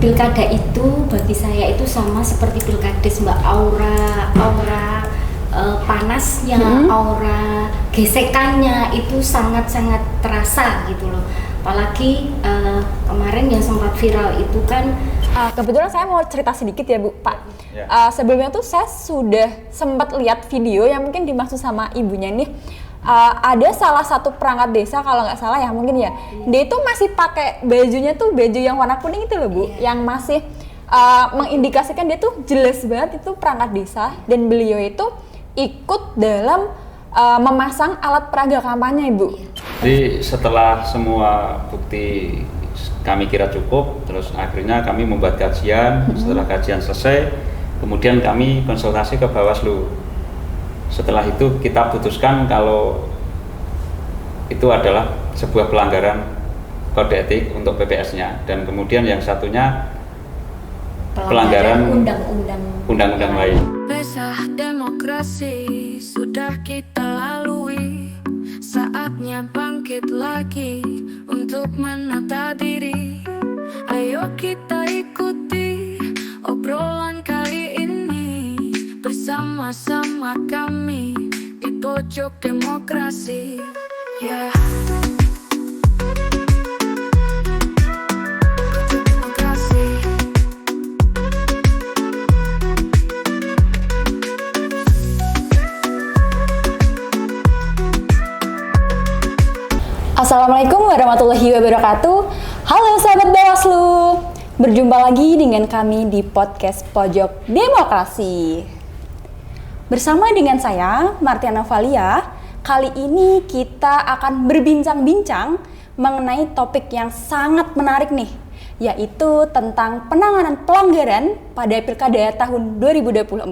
Pilkada itu bagi saya itu sama seperti pilkades Mbak, aura panasnya, aura gesekannya itu sangat-sangat terasa gitu loh. Apalagi kemarin yang sempat viral itu kan kebetulan saya mau cerita sedikit ya Bu, Pak. Sebelumnya tuh saya sudah sempat lihat video yang mungkin dimaksud sama ibunya nih. Ada salah satu perangkat desa kalau nggak salah ya mungkin ya, dia itu masih pakai bajunya tuh baju yang warna kuning itu loh Bu, yang masih mengindikasikan dia tuh jelas banget itu perangkat desa, dan beliau itu ikut dalam memasang alat peraga kampanye Ibu. Jadi setelah semua bukti kami kira cukup, terus akhirnya kami membuat kajian. Setelah kajian selesai, kemudian kami konsultasi ke Bawaslu. Setelah itu kita putuskan kalau itu adalah sebuah pelanggaran kode etik untuk PPS-nya, dan kemudian yang satunya pelanggaran undang-undang lain. Pesta demokrasi sudah kita lalui, saatnya bangkit lagi untuk menata diri. Ayo kita ikuti obrolan kali ini, bersama-sama kami di pojok demokrasi. Assalamualaikum warahmatullahi wabarakatuh. Halo sahabat Bawaslu, berjumpa lagi dengan kami di podcast Pojok Demokrasi. Bersama dengan saya, Martiana Valia, kali ini kita akan berbincang-bincang mengenai topik yang sangat menarik nih, yaitu tentang penanganan pelanggaran pada Pilkada tahun 2024.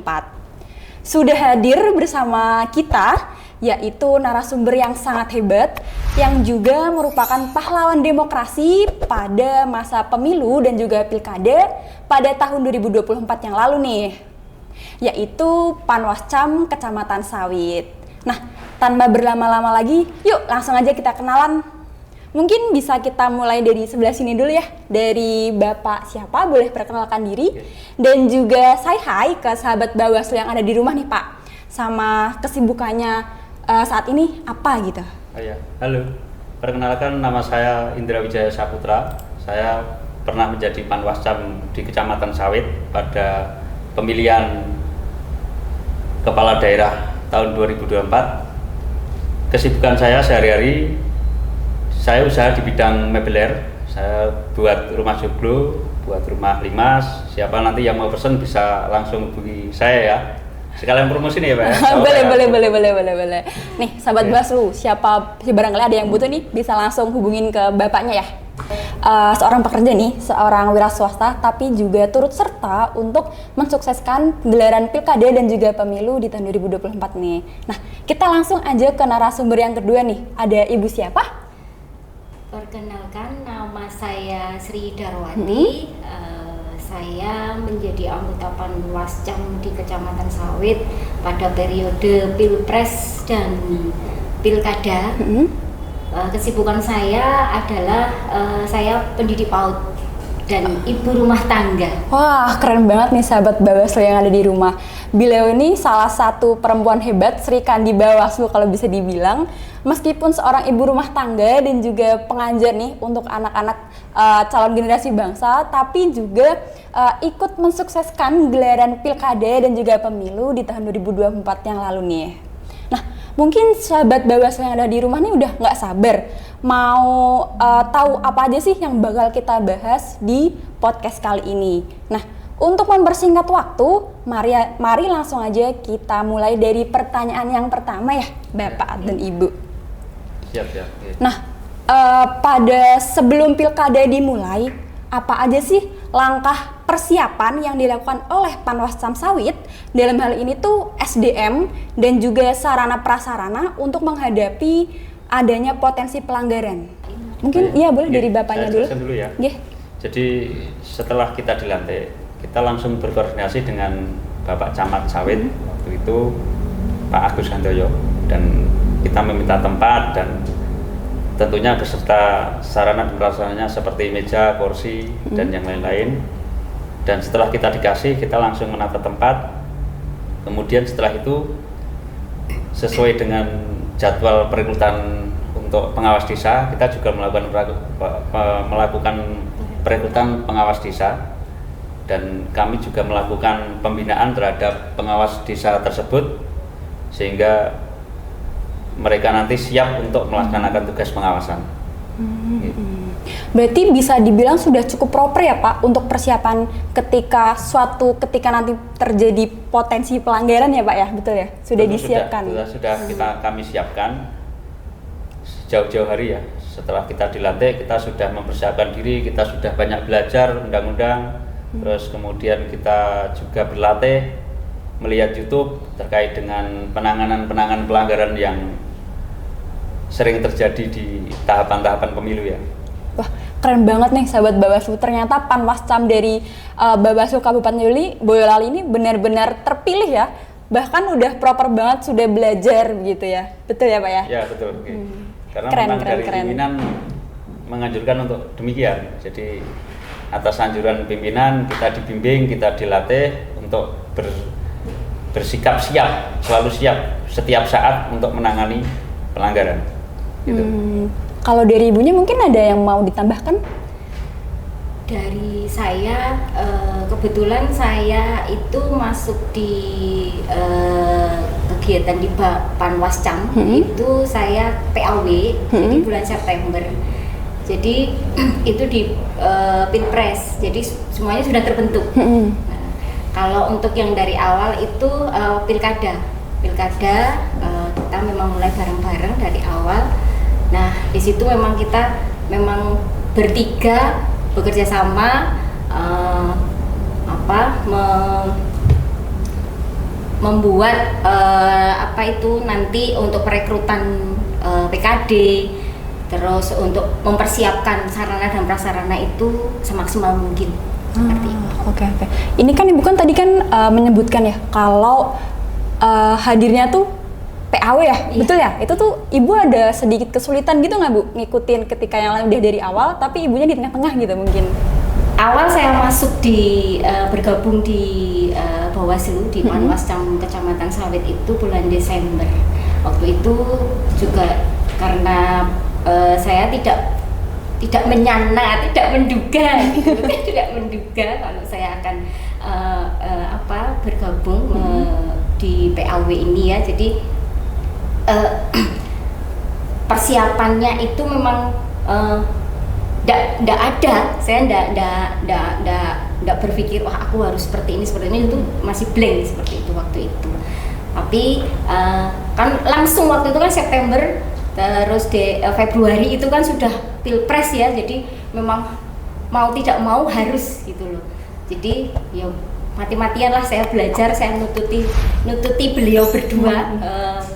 Sudah hadir bersama kita, yaitu narasumber yang sangat hebat, yang juga merupakan pahlawan demokrasi pada masa pemilu dan juga pilkada pada tahun 2024 yang lalu nih, yaitu Panwascam Kecamatan Sawit. Nah, tanpa berlama-lama lagi, yuk langsung aja kita kenalan. Mungkin bisa kita mulai dari sebelah sini dulu ya, dari Bapak siapa, boleh perkenalkan diri, dan juga say hi ke sahabat Bawaslu yang ada di rumah nih Pak, sama kesibukannya saat ini apa gitu. Halo, perkenalkan nama saya Indra Wijaya Saputra. Saya pernah menjadi Panwascam di Kecamatan Sawit pada pemilihan kepala daerah tahun 2024. Kesibukan saya sehari-hari, saya usaha di bidang mebeler. Saya buat rumah joglo, buat rumah limas. Siapa nanti yang mau pesen bisa langsung hubungi saya ya. Sekalian promosi nih ya Pak ya? Boleh. Nih sahabat Bawaslu, siapa barangkali ada yang butuh nih bisa langsung hubungin ke bapaknya ya. Seorang pekerja nih, seorang wira swasta, tapi juga turut serta untuk mensukseskan gelaran pilkada dan juga pemilu di tahun 2024 nih. Nah, kita langsung aja ke narasumber yang kedua nih. Ada Ibu siapa? Perkenalkan, nama saya Sri Darwati. Saya menjadi anggota Panwascam di Kecamatan Sawit pada periode Pilpres dan Pilkada. Kesibukan saya adalah saya pendidik PAUD dan ibu rumah tangga. Wah, keren banget nih sahabat Bawaslu yang ada di rumah. Beliau ini salah satu perempuan hebat, Sri Kandi Bawaslu kalau bisa dibilang. Meskipun seorang ibu rumah tangga dan juga pengajar nih untuk anak-anak calon generasi bangsa, tapi juga ikut mensukseskan gelaran pilkada dan juga pemilu di tahun 2024 yang lalu nih. Nah, mungkin sahabat Bawaslu yang ada di rumah nih udah nggak sabar mau tahu apa aja sih yang bakal kita bahas di podcast kali ini. Nah, untuk mempersingkat waktu, mari langsung aja kita mulai dari pertanyaan yang pertama ya, Bapak dan Ibu. Siap. Nah, pada sebelum pilkada dimulai, apa aja sih langkah persiapan yang dilakukan oleh Panwascam Sawit dalam hal ini tuh SDM dan juga sarana prasarana untuk menghadapi adanya potensi pelanggaran? Mungkin boleh dari bapaknya dulu. Saya dulu ya. Jadi setelah kita dilantik, kita langsung berkoordinasi dengan Bapak Camat Sawit waktu itu Pak Agus Handoyo, dan kita meminta tempat dan tentunya beserta sarana dan prasarananya seperti meja, kursi dan yang lain-lain. Dan setelah kita dikasih, kita langsung menata tempat. Kemudian setelah itu sesuai dengan jadwal perekrutan untuk pengawas desa, kita juga melakukan perekrutan pengawas desa, dan kami juga melakukan pembinaan terhadap pengawas desa tersebut sehingga mereka nanti siap untuk melaksanakan tugas pengawasan. Gitu. Berarti bisa dibilang sudah cukup proper ya Pak untuk persiapan ketika nanti terjadi potensi pelanggaran ya Pak ya, betul ya? Sudah disiapkan. Kami siapkan jauh-jauh hari ya. Setelah kita dilatih, kita sudah mempersiapkan diri, kita sudah banyak belajar undang-undang, terus kemudian kita juga berlatih melihat YouTube terkait dengan penanganan pelanggaran yang sering terjadi di tahapan-tahapan pemilu ya. Wah, keren banget nih sahabat Bawaslu. Ternyata Panwascam dari Bawaslu Kabupaten Boyolali ini benar-benar terpilih ya. Bahkan udah proper banget, sudah belajar begitu ya. Betul ya Pak ya? Ya betul. Karena memang dari pimpinan menganjurkan untuk demikian. Jadi atas anjuran pimpinan kita dibimbing, kita dilatih untuk bersikap siap, selalu siap setiap saat untuk menangani pelanggaran. Gitu. Kalau dari ibunya mungkin ada yang mau ditambahkan? Dari saya, kebetulan saya itu masuk di kegiatan di Panwascam, itu saya PAW di bulan September. Jadi itu di Pilpres, jadi semuanya sudah terbentuk. Nah, kalau untuk yang dari awal itu pilkada, kita memang mulai bareng-bareng dari awal. Nah, di situ memang kita bertiga bekerja sama membuat nanti untuk perekrutan PKD, terus untuk mempersiapkan sarana dan prasarana itu semaksimal mungkin. Seperti itu. Oke. Ini kan Ibu kan tadi kan menyebutkan ya kalau hadirnya tuh PAW ya, betul ya? Itu tuh Ibu ada sedikit kesulitan gitu nggak Bu? Ngikutin ketika yang lain udah dari awal, tapi Ibunya di tengah-tengah gitu mungkin? Awal saya masuk bergabung di Bawaslu di Panwascam Kecamatan Sawit itu bulan Desember. Waktu itu juga karena saya tidak menyana, tidak menduga kalau saya akan bergabung di PAW ini ya. Jadi persiapannya itu memang tidak ada. Saya tidak berpikir wah aku harus seperti ini itu masih blank seperti itu waktu itu. Tapi kan langsung waktu itu kan September, terus Februari itu kan sudah Pilpres ya, jadi memang mau tidak mau harus gitu loh. Jadi ya mati-matian lah saya belajar, saya nututi beliau berdua,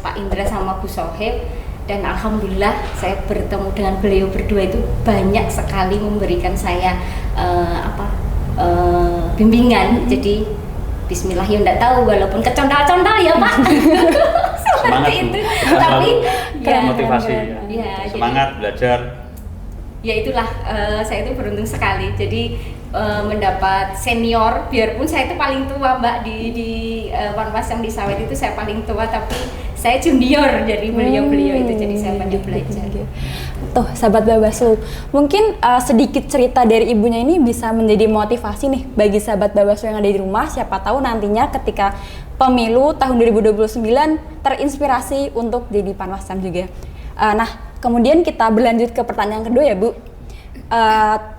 Pak Indra sama Bu Sohib, dan alhamdulillah saya bertemu dengan beliau berdua itu banyak sekali memberikan saya bimbingan. Jadi bismillah ya enggak tahu walaupun kecondal-condal ya Pak. Semangat itu. Tapi ya, motivasi ya. Semangat belajar. Ya itulah saya itu beruntung sekali. Jadi mendapat senior, biarpun saya itu paling tua Mbak di Panwascam di Sawit itu saya paling tua, tapi saya junior dari beliau itu, jadi saya banyak belajar. Tuh sahabat Bawaslu, mungkin sedikit cerita dari ibunya ini bisa menjadi motivasi nih bagi sahabat Bawaslu yang ada di rumah. Siapa tahu nantinya ketika pemilu tahun 2029 terinspirasi untuk jadi Panwascam juga. Nah, kemudian kita berlanjut ke pertanyaan kedua ya Bu.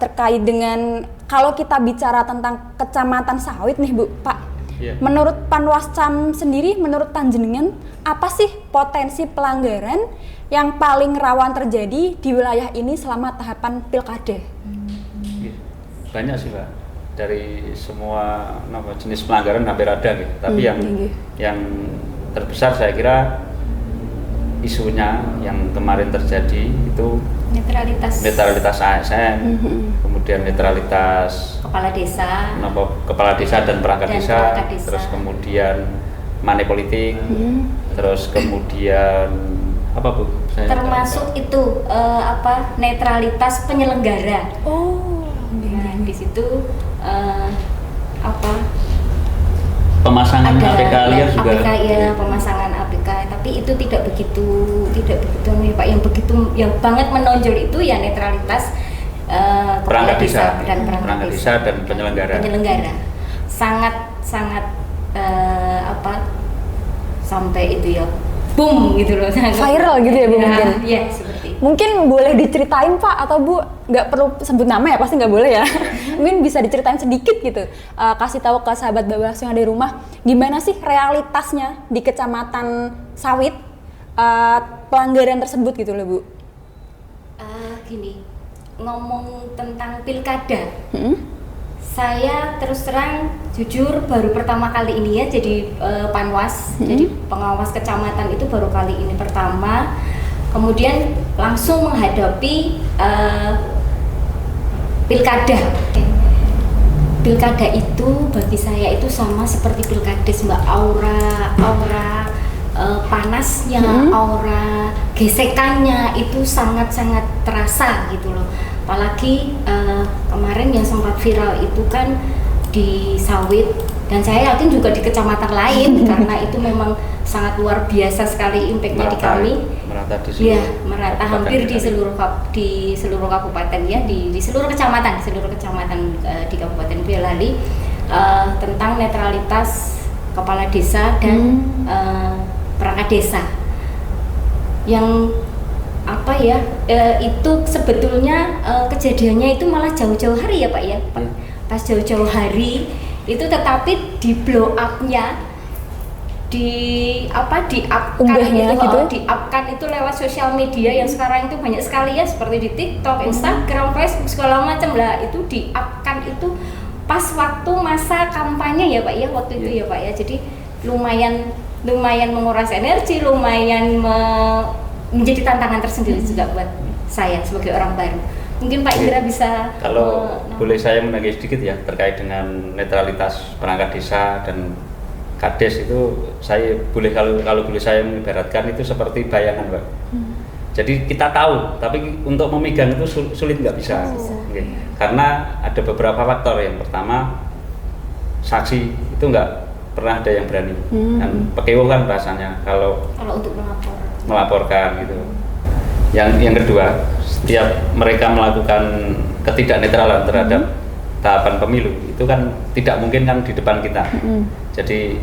Terkait dengan kalau kita bicara tentang Kecamatan Sawit nih Bu, Pak. Yeah. Menurut Panwascam sendiri, menurut Panjenengan, apa sih potensi pelanggaran yang paling rawan terjadi di wilayah ini selama tahapan pilkada? Banyak sih Pak, dari semua jenis pelanggaran hampir ada gitu. Tapi yang terbesar saya kira isunya yang kemarin terjadi itu netralitas ASN, kemudian netralitas kepala desa dan perangkat desa, terus kemudian money politik, terus kemudian apa Bu? Termasuk itu netralitas penyelenggara. Nah, di situ pemasangan APK liar juga. APK ya, pemasangan APK, tapi itu tidak begitu nih Pak. Yang banget menonjol itu ya netralitas perangkat desa dan perangkat desa dan penyelenggara. Sangat sampai itu ya boom gitu loh, viral gitu ya Bu mungkin. Iya, seperti itu. Mungkin boleh diceritain Pak, atau Bu, nggak perlu sebut nama ya, pasti nggak boleh ya. Mungkin bisa diceritain sedikit gitu, kasih tahu ke sahabat Bawaslu yang ada di rumah, gimana sih realitasnya di Kecamatan Sawit pelanggaran tersebut gitu loh Bu. Gini, ngomong tentang pilkada, saya terus terang jujur baru pertama kali ini ya jadi panwas, jadi pengawas kecamatan itu baru kali ini pertama. Kemudian langsung menghadapi pilkada. Pilkada itu bagi saya itu sama seperti pilkades Mbak, aura panasnya, aura gesekannya itu sangat-sangat terasa gitu loh. Apalagi kemarin yang sempat viral itu kan di Sawit, dan saya yakin juga di kecamatan lain karena itu memang sangat luar biasa sekali impactnya di kami. Merata di seluruh, ya, merata hampir di seluruh kabupaten ya, di seluruh kecamatan di Kabupaten Boyolali, tentang netralitas kepala desa dan perangkat desa yang itu sebetulnya kejadiannya itu malah jauh-jauh hari ya Pak ya, pas jauh-jauh hari itu, tetapi di blow up-nya di-up-kan itu lewat sosial media yang sekarang itu banyak sekali ya, seperti di TikTok, Instagram, Facebook segala macam lah, itu di-up-kan itu pas waktu masa kampanye ya Pak ya, waktu itu ya Pak ya. Jadi lumayan menguras energi, lumayan menjadi tantangan tersendiri juga buat saya sebagai orang baru. Mungkin Pak Indra bisa boleh saya menagih sedikit ya terkait dengan netralitas perangkat desa dan Kades itu, saya boleh kalau boleh saya mengibaratkan itu seperti bayangan Pak. Jadi kita tahu, tapi untuk memegang itu sulit nggak bisa. Okay. Karena ada beberapa faktor. Yang pertama, saksi itu nggak pernah ada yang berani, dan pekewo kan rasanya kalau untuk melaporkan gitu. Yang kedua, setiap mereka melakukan ketidaknetralan terhadap tahapan pemilu itu kan tidak mungkin kan di depan kita. Jadi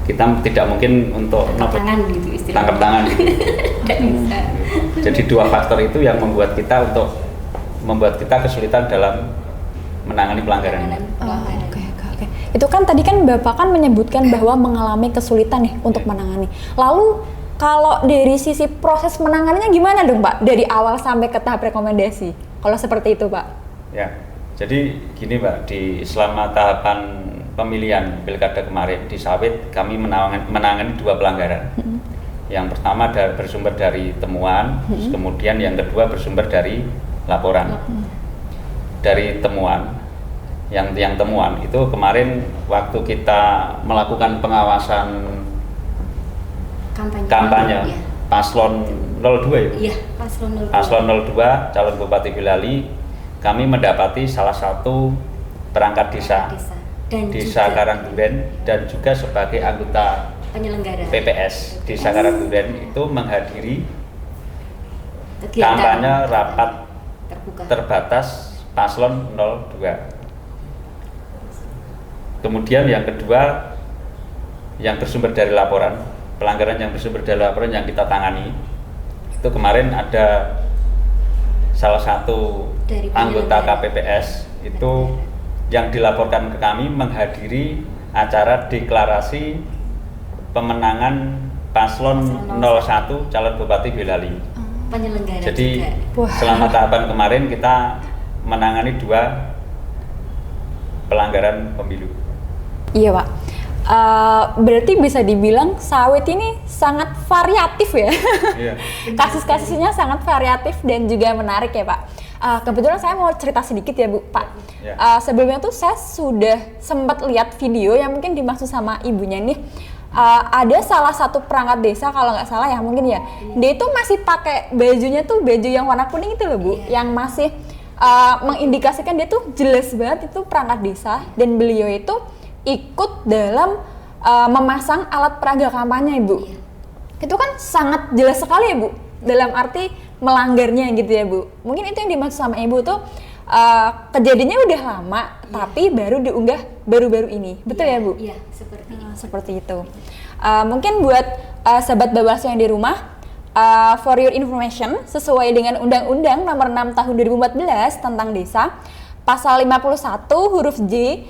kita tidak mungkin untuk tangkap tangan gitu. Jadi dua faktor itu yang membuat kita kesulitan dalam menangani pelanggaran. Oke. Itu kan tadi kan Bapak kan menyebutkan bahwa mengalami kesulitan nih untuk menangani. Lalu kalau dari sisi proses menanganinya gimana dong Pak? Dari awal sampai ke tahap rekomendasi. Kalau seperti itu Pak? Ya, jadi gini Pak, selama tahapan pemilihan pilkada kemarin di Sawit kami menangani dua pelanggaran. Yang pertama bersumber dari temuan, kemudian yang kedua bersumber dari laporan. Dari temuan, yang temuan itu kemarin waktu kita melakukan pengawasan kampanye ya. Paslon 02 ya? Iya, Paslon 02 calon Bupati Boyolali, kami mendapati salah satu perangkat desa Desa Karangduren dan juga sebagai anggota penyelenggara PPS Desa Karangduren itu menghadiri kampanye rapat terbatas Paslon 02. Kemudian yang kedua yang bersumber dari laporan, pelanggaran yang bersumber dari laporan yang kita tangani itu kemarin ada salah satu anggota KPPS itu yang dilaporkan ke kami menghadiri acara deklarasi pemenangan Paslon 01 calon Bupati Boyolali. Penyelenggara. Jadi selama tahapan kemarin kita menangani dua pelanggaran pemilu. Iya Pak. Berarti bisa dibilang Sawit ini sangat variatif ya. Iya. Kasus-kasusnya sangat variatif dan juga menarik ya Pak. Kebetulan saya mau cerita sedikit ya Bu, Pak. Yeah. Sebelumnya tuh saya sudah sempat lihat video yang mungkin dimaksud sama ibunya nih. Ada salah satu perangkat desa kalau nggak salah ya mungkin ya. Dia itu masih pakai bajunya tuh baju yang warna kuning itu loh Bu, yang masih mengindikasikan dia tuh jelas banget itu perangkat desa dan beliau itu ikut dalam memasang alat peraga kampanye, Ibu. Itu kan sangat jelas sekali ya, Bu, dalam arti melanggarnya gitu ya, Bu. Mungkin itu yang dimaksud sama Ibu tuh kejadiannya udah lama tapi baru diunggah baru-baru ini. Betul ya, Bu? Iya, seperti itu. Seperti itu. Mungkin buat sahabat Bawaslu yang di rumah, for your information, sesuai dengan Undang-Undang Nomor 6 Tahun 2014 tentang Desa, Pasal 51 huruf J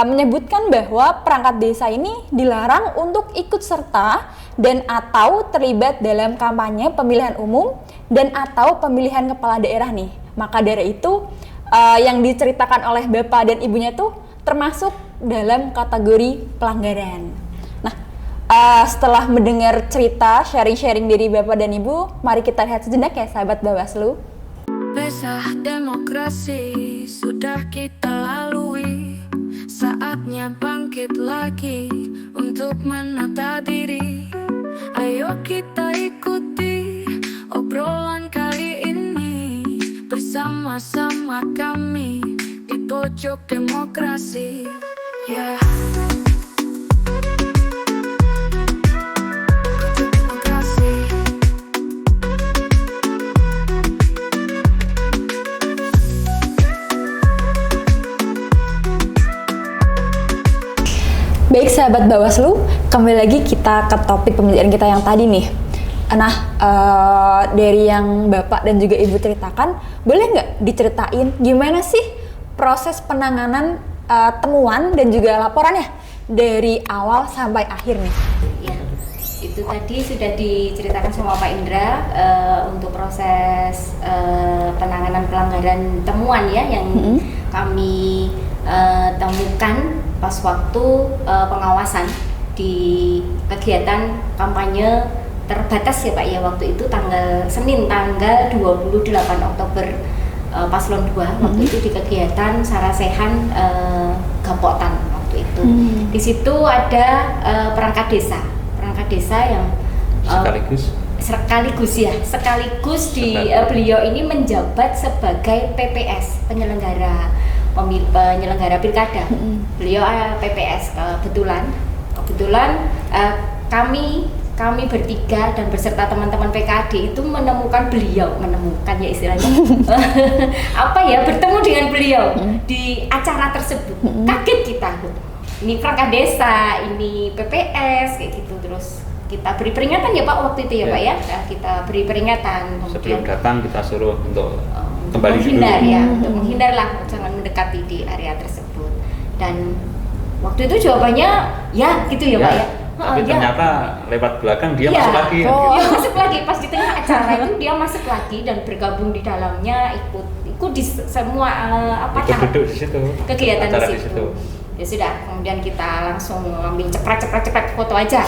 menyebutkan bahwa perangkat desa ini dilarang untuk ikut serta dan atau terlibat dalam kampanye pemilihan umum dan atau pemilihan kepala daerah nih. Maka dari itu yang diceritakan oleh Bapak dan Ibunya tuh termasuk dalam kategori pelanggaran. Nah, setelah mendengar cerita sharing-sharing dari Bapak dan Ibu, mari kita lihat sejenak ya sahabat Bawaslu. Pesta demokrasi sudah kita lalui, saatnya bangkit lagi untuk menata diri. Ayo kita ikuti obrolan kali ini, bersama-sama kami di pojok demokrasi. Yeah. Baik sahabat Bawaslu, kembali lagi kita ke topik pembicaraan kita yang tadi nih. Nah, dari yang Bapak dan juga Ibu ceritakan, boleh nggak diceritain gimana sih proses penanganan temuan dan juga laporannya dari awal sampai akhir nih? Ya, itu tadi sudah diceritakan sama Pak Indra untuk proses penanganan pelanggaran temuan ya yang kami temukan pas waktu pengawasan di kegiatan kampanye terbatas ya Pak ya, waktu itu Senin tanggal 28 Oktober Paslon 2 waktu itu di kegiatan Sarasehan Gapotan waktu itu. Di situ ada perangkat desa yang sekaligus beliau ini menjabat sebagai PPS, penyelenggara pilkada. Beliau PPS kebetulan kami bertiga dan beserta teman-teman PKD itu menemukan ya istilahnya bertemu dengan beliau di acara tersebut. Kaget kita, ini perangkat desa, ini PPS kayak gitu. Terus kita beri peringatan ya Pak waktu itu ya Pak ya. Kita beri peringatan. Sebelum datang kita suruh untuk kembali menghindar dulu. Ya, untuk menghindarlah, jangan mendekati di area tersebut. Dan waktu itu jawabannya ya gitu ya Pak ya. Tapi ternyata lewat belakang dia masuk lagi. Dia masuk lagi pas di tengah acara itu dia masuk lagi dan bergabung di dalamnya, ikut di semua duduk di situ. Kegiatan di situ. Ya sudah, kemudian kita langsung ambil cepat foto aja.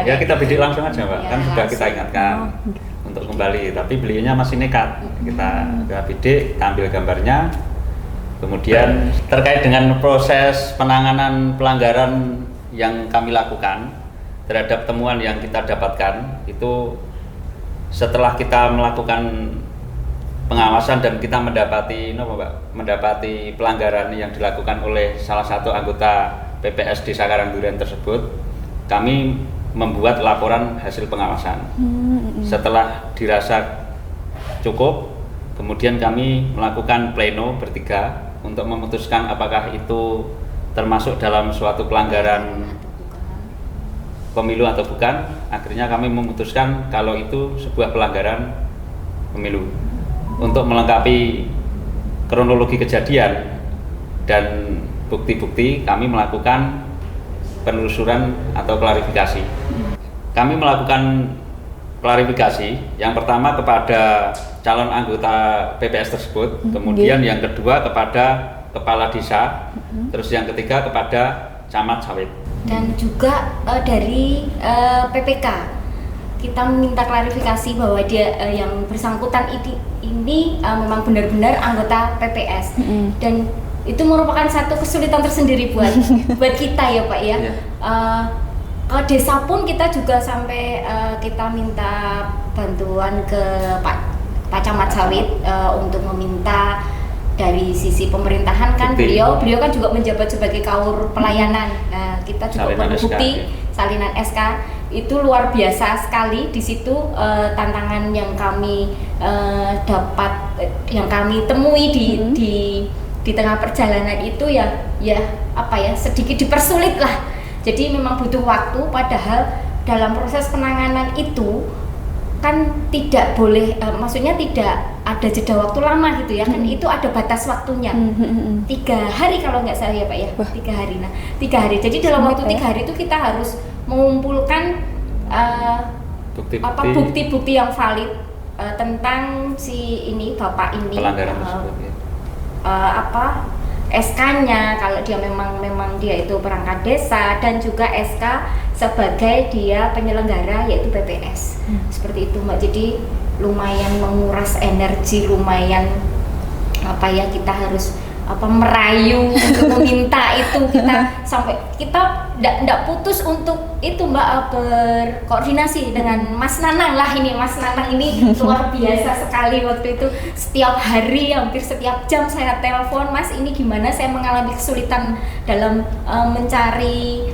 Ya kita bidik langsung aja Pak, Ya, kan sudah kita ingatkan untuk kembali, tapi beliaunya masih nekat. Kita bidik, kita ambil gambarnya. Kemudian terkait dengan proses penanganan pelanggaran yang kami lakukan terhadap temuan yang kita dapatkan, itu setelah kita melakukan pengawasan dan kita mendapati pelanggaran yang dilakukan oleh salah satu anggota PPS Desa Karangduren tersebut, kami membuat laporan hasil pengawasan. Setelah dirasa cukup, kemudian kami melakukan pleno bertiga untuk memutuskan apakah itu termasuk dalam suatu pelanggaran pemilu atau bukan. Akhirnya kami memutuskan kalau itu sebuah pelanggaran pemilu. Untuk melengkapi kronologi kejadian dan bukti-bukti, kami melakukan penelusuran atau klarifikasi. Kami melakukan klarifikasi yang pertama kepada calon anggota PPS tersebut, kemudian yang kedua kepada kepala desa, terus yang ketiga kepada camat sawit. Dan juga dari PPK kita meminta klarifikasi bahwa dia yang bersangkutan ini memang benar-benar anggota PPS dan itu merupakan satu kesulitan tersendiri buat kita ya Pak ya. Ke desa pun kita juga sampai kita minta bantuan ke Pak Camat Sawit untuk meminta dari sisi pemerintahan kan Bukti. beliau kan juga menjabat sebagai kaur pelayanan. Nah, kita juga Salinan perlu SK, bukti ya. salinan SK itu luar biasa sekali. Di situ tantangan yang kami yang kami temui di tengah perjalanan itu ya sedikit dipersulit lah. Jadi memang butuh waktu, padahal dalam proses penanganan itu kan tidak boleh, maksudnya tidak ada jeda waktu lama gitu ya, kan itu ada batas waktunya 3 hari kalau nggak salah ya Pak ya. 3 hari. Nah 3 hari, jadi dalam waktu 3 hari itu kita harus mengumpulkan bukti-bukti yang valid tentang si ini bapak ini, pelanggaran tersebut ya. SK-nya kalau dia memang dia itu perangkat desa, dan juga SK sebagai dia penyelenggara yaitu PPS. Seperti itu Mbak. Jadi lumayan menguras energi, lumayan kita harus merayu untuk meminta itu, kita tidak putus untuk itu Mbak, berkoordinasi dengan Mas Nanang lah. Ini Mas Nanang ini luar biasa sekali. Waktu itu setiap hari, hampir setiap jam saya telepon, Mas ini gimana, saya mengalami kesulitan dalam mencari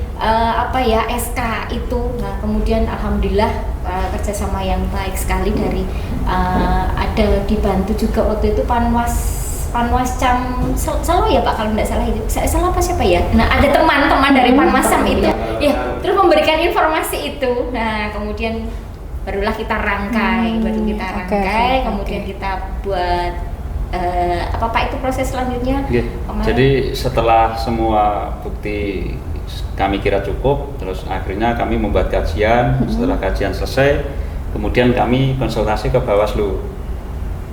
SK itu. Nah kemudian alhamdulillah kerjasama yang baik sekali dari ada dibantu juga waktu itu Panwascam salah ya Pak kalau tidak salah itu. Saya salah apa siapa ya? Nah ada teman-teman dari Panwascam itu ya, terus memberikan informasi itu. Nah kemudian barulah kita rangkai, kemudian kita buat apa itu proses selanjutnya. Jadi setelah semua bukti kami kira cukup, terus akhirnya kami membuat kajian. Setelah kajian selesai, kemudian kami konsultasi ke Bawaslu.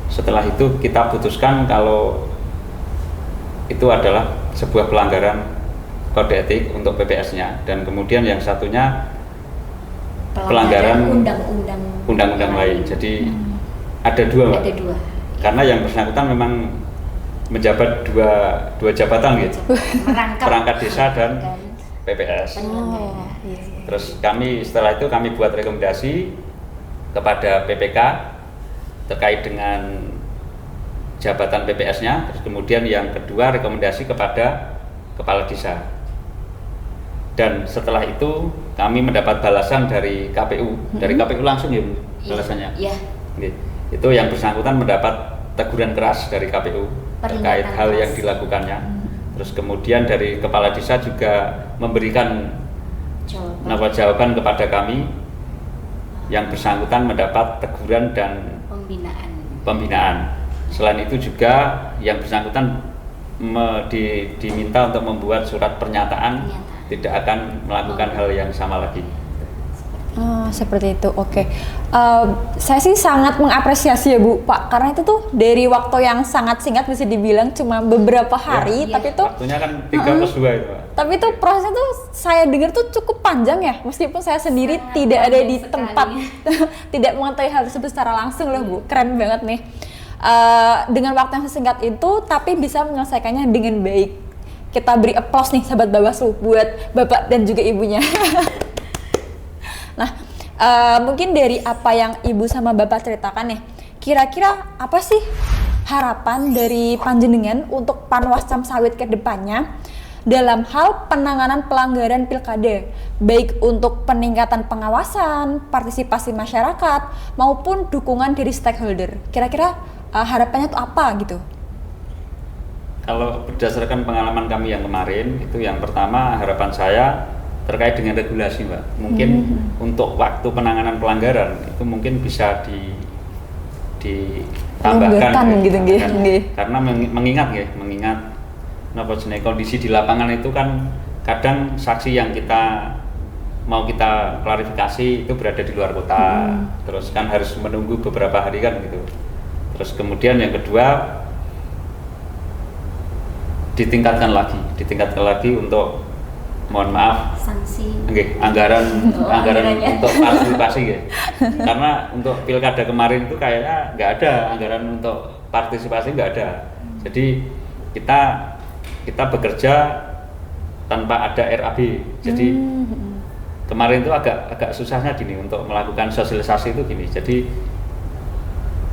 Setelah itu kita putuskan kalau itu adalah sebuah pelanggaran kode etik untuk PPS-nya, dan kemudian yang satunya pelanggaran undang-undang lain. Jadi ada dua, Mbak. Ada dua. Karena yang bersangkutan memang menjabat dua jabatan gitu. Perangkat desa dan PPS. Terus setelah itu kami buat rekomendasi kepada PPK terkait dengan jabatan PPS-nya. Terus kemudian yang kedua rekomendasi kepada kepala desa. Dan setelah itu kami mendapat balasan dari KPU, dari KPU langsung ya balasannya. Iya. Itu yang bersangkutan mendapat teguran keras dari KPU terkait hal yang dilakukannya. Terus kemudian dari kepala desa juga memberikan jawaban kepada kami. Yang bersangkutan mendapat teguran dan pembinaan. Selain itu juga yang bersangkutan diminta untuk membuat surat pernyataan tidak akan melakukan hal yang sama lagi. Seperti itu. Oke. Saya sih sangat mengapresiasi ya Bu, Pak, karena itu tuh dari waktu yang sangat singkat, bisa dibilang cuma beberapa hari, tapi tuh waktunya kan 3+2 itu Pak. Tapi itu prosesnya tuh saya dengar tuh cukup panjang ya, meskipun saya sendiri tidak ada di tempat tidak mengetahui hal tersebut secara langsung loh Bu. Keren banget nih. Dengan waktu yang sesingkat itu tapi bisa menyelesaikannya dengan baik. Kita beri applause nih sahabat Bawaslu buat Bapak dan juga Ibunya. Nah, mungkin dari apa yang Ibu sama Bapak ceritakan nih, kira-kira apa sih harapan dari panjenengan untuk Panwascam Sawit ke depannya dalam hal penanganan pelanggaran pilkada, baik untuk peningkatan pengawasan, partisipasi masyarakat, maupun dukungan dari stakeholder? Kira-kira harapannya tuh apa gitu? Kalau berdasarkan pengalaman kami yang kemarin, itu yang pertama harapan saya terkait dengan regulasi Mbak. Mungkin untuk waktu penanganan pelanggaran itu mungkin bisa ditambahkan gitu, karena mengingat kondisi di lapangan itu kan kadang saksi yang kita klarifikasi itu berada di luar kota, terus kan harus menunggu beberapa hari kan gitu. Terus kemudian yang kedua ditingkatkan lagi untuk, mohon maaf, sanksi, anggaran untuk partisipasi ya. Karena untuk pilkada kemarin itu kayaknya nggak ada anggaran untuk partisipasi, nggak ada. Jadi kita bekerja tanpa ada RAB. Jadi kemarin itu agak susahnya gini untuk melakukan sosialisasi itu gini. Jadi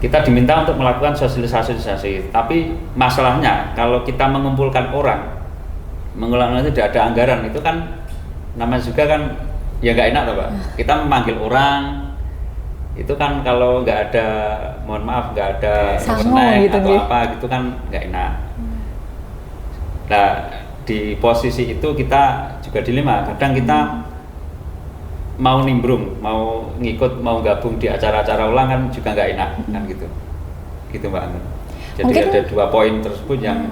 kita diminta untuk melakukan sosialisasi. Tapi masalahnya kalau kita mengumpulkan orang tidak ada anggaran, itu kan namanya juga kan ya nggak enak, Pak. Kita memanggil orang itu kan kalau nggak ada, mohon maaf, nggak ada snack gitu, atau apa gitu kan nggak enak. Nah, di posisi itu kita juga dilema. Kadang kita mau nimbrung, mau ngikut, mau gabung di acara-acara ulang kan juga nggak enak kan gitu Mbak Anggun. Jadi mungkin ada 2 poin tersebut yang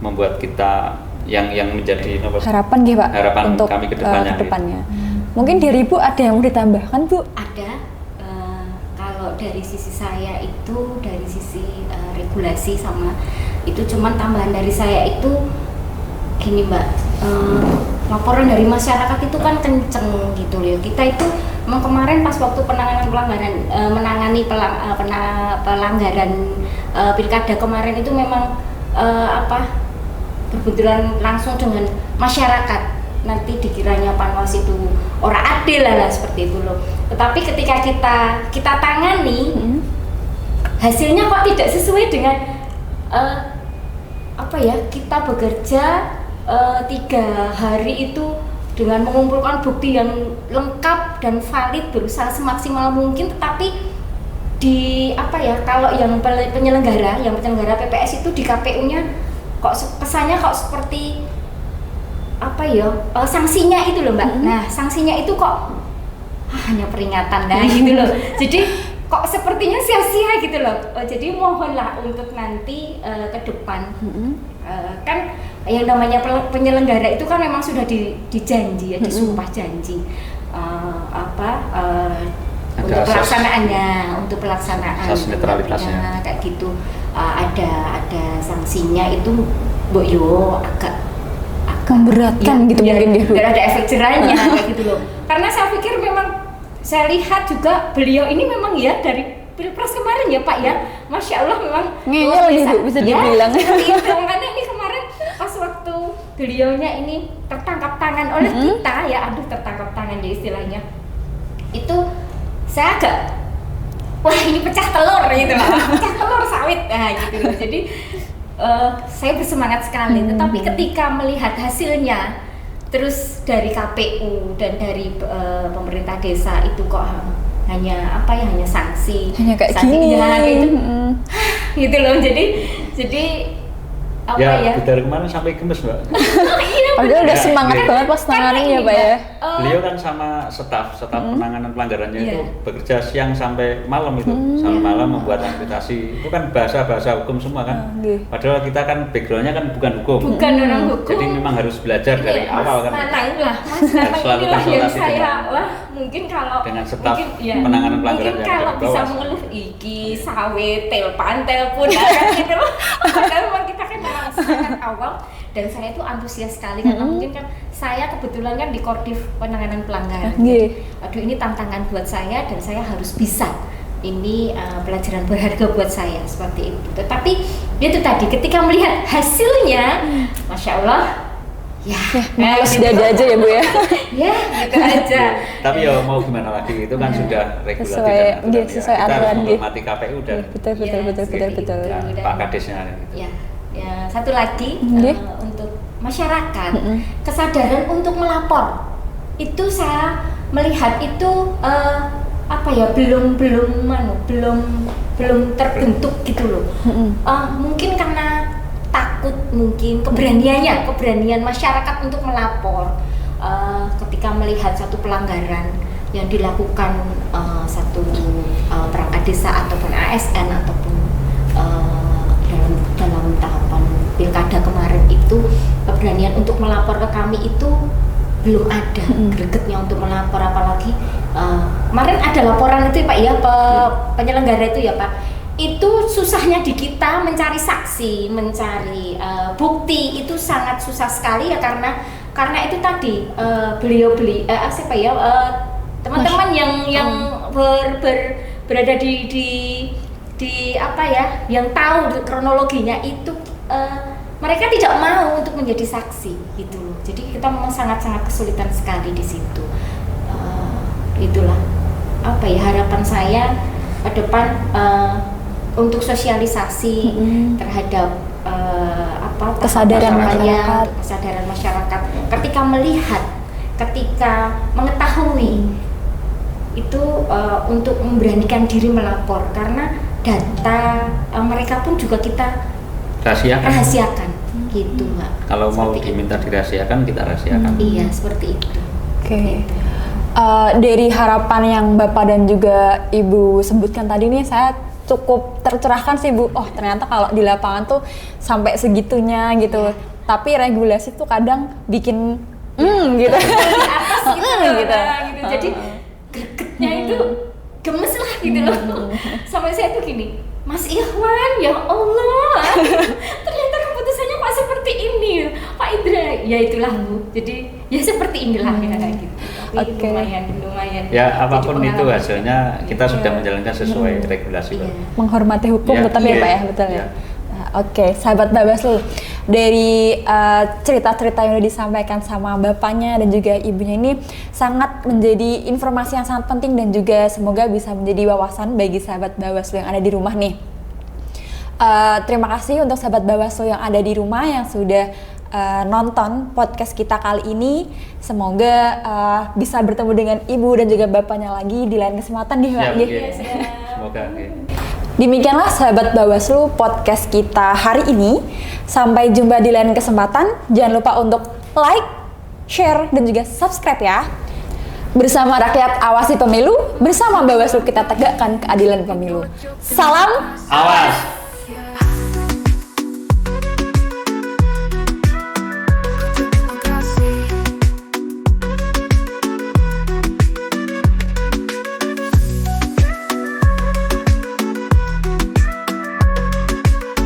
membuat kita yang menjadi harapan gitu, Pak, harapan untuk kami ke depannya. Mungkin dari Ibu ada yang mau ditambahkan, Bu? Ada. Kalau dari sisi saya itu, dari sisi regulasi sama itu, cuman tambahan dari saya itu gini, Mbak, laporan dari masyarakat itu kan kenceng gitu loh. Kita itu memang kemarin pas waktu menangani pelanggaran pilkada kemarin itu memang berbenturan langsung dengan masyarakat. Nanti dikiranya Panwas itu orang adil lah seperti itu loh. Tetapi ketika kita tangani, hasilnya kok tidak sesuai dengan kita bekerja 3 hari itu dengan mengumpulkan bukti yang lengkap dan valid, berusaha semaksimal mungkin, tetapi kalau yang penyelenggara PPS itu di KPU-nya kok kesannya kok seperti sanksinya itu loh, Mbak. Nah, sanksinya itu kok hanya peringatan gitu loh. Jadi kok sepertinya sia-sia gitu loh. Jadi mohonlah untuk nanti ke depan kan yang namanya penyelenggara itu kan memang sudah dijanji ya, disumpah janji untuk pelaksanaan asas netralitasnya kayak gitu. Ada sanksinya itu agak memberatkan gitu mungkin dia, Bu. Dan ada efek jerahnya kayak gitu loh. Karena saya pikir memang saya lihat juga beliau ini memang ya dari Pilpres kemarin ya, Pak ya, Masya Allah memang ngeyel gitu bisa dibilang. Itu makanya ini kemarin pas waktu beliaunya ini tertangkap tangan oleh kita ya, tertangkap tangan ya istilahnya. Itu saya agak wah ini pecah telur gitu lah, pecah telur sawit gitu loh. Jadi saya bersemangat sekali, tetapi ketika melihat hasilnya terus dari KPU dan dari pemerintah desa itu kok hanya sanksi, hanya kayak gini gitu loh. Jadi dari kemarin sampai gemes, Mbak. Padahal udah semangat banget pas nanganin ya, Pak ya. Beliau kan sama staf penanganan pelanggarannya itu bekerja siang sampai malam itu, sampai malam membuat aplikasi. Itu kan bahasa hukum semua kan. Padahal kita kan backgroundnya kan bukan hukum. Bukan orang hukum. Jadi memang harus belajar dari awal kan. Selalu konsultasi mungkin kalau dengan staf penanganan pelanggaran mungkin kalau bisa mengeluh iki sawit telepon gitu loh. Padahal memang kita kan sangat awam. Dan saya itu antusias sekali karena mungkin kan saya kebetulan kan di Koordif Penanganan Pelanggaran. Aduh ini tantangan buat saya dan saya harus bisa. Ini pelajaran berharga buat saya seperti itu. Tetapi itu tadi ketika melihat hasilnya, Masya Allah, males dada aja ya, Bu ya. Ya gitu aja. Tapi ya mau gimana lagi, itu kan sudah regulasi sesuai aturan. Kita harus menghormati KPU dan betul. Pak Kadesnya gitu. Ya, satu lagi untuk masyarakat, kesadaran untuk melapor itu saya melihat itu belum terbentuk gitu loh. Mungkin karena takut, mungkin keberanian masyarakat untuk melapor ketika melihat satu pelanggaran yang dilakukan satu perangkat desa ataupun ASN ataupun dalam tahapan pilkada kemarin itu, keberanian untuk melapor ke kami itu belum ada. Gregetnya untuk melapor, apalagi kemarin ada laporan itu Pak ya, penyelenggara itu ya Pak, itu susahnya di kita mencari saksi, mencari bukti itu sangat susah sekali ya, karena itu tadi teman-teman yang berada di yang tahu kronologinya itu mereka tidak mau untuk menjadi saksi gitu loh. Jadi kita memang sangat-sangat kesulitan sekali di situ. Itulah harapan saya ke depan, untuk sosialisasi terhadap Kesadaran masyarakat. kesadaran masyarakat. Ketika melihat, ketika mengetahui itu untuk memberanikan diri melapor, karena data mereka pun juga kita rahasiakan gitu Mbak. Kalau mau Seperti diminta dirahasiakan, kita rahasiakan. Iya, seperti itu. Oke. Dari harapan yang Bapak dan juga Ibu sebutkan tadi nih, saya cukup tercerahkan sih Bu. Oh ternyata kalau di lapangan tuh sampai segitunya gitu. Tapi regulasi tuh kadang bikin gitu. Di atas gitu, gitu. gitu. Jadi gregetnya itu gemes lah gitu loh. Sampai saya tuh gini, Mas Ikhwan, ya Allah, ternyata keputusannya Pak seperti ini, Pak Indra. Ya itulah Bu. Jadi ya seperti inilah ya gitu. Tapi lumayan. Ya apapun Jadi itu pengalaman. hasilnya kita sudah menjalankan sesuai regulasi. Iya. Menghormati hukum Ya, tetap ya iya. Pak ya, betul ya. Iya. Nah, Oke, sahabat Bawaslu, dari cerita-cerita yang udah disampaikan sama bapaknya dan juga ibunya ini sangat menjadi informasi yang sangat penting dan juga semoga bisa menjadi wawasan bagi sahabat Bawaslu yang ada di rumah nih. Terima kasih untuk sahabat Bawaslu yang ada di rumah yang sudah nonton podcast kita kali ini. Semoga bisa bertemu dengan ibu dan juga bapaknya lagi di lain kesempatan di Siap, Pak. iya. Semoga. Demikianlah sahabat Bawaslu podcast kita hari ini. Sampai jumpa di lain kesempatan. Jangan lupa untuk like, share, dan juga subscribe ya. Bersama rakyat awasi pemilu, bersama Bawaslu kita tegakkan keadilan pemilu. Salam Awas.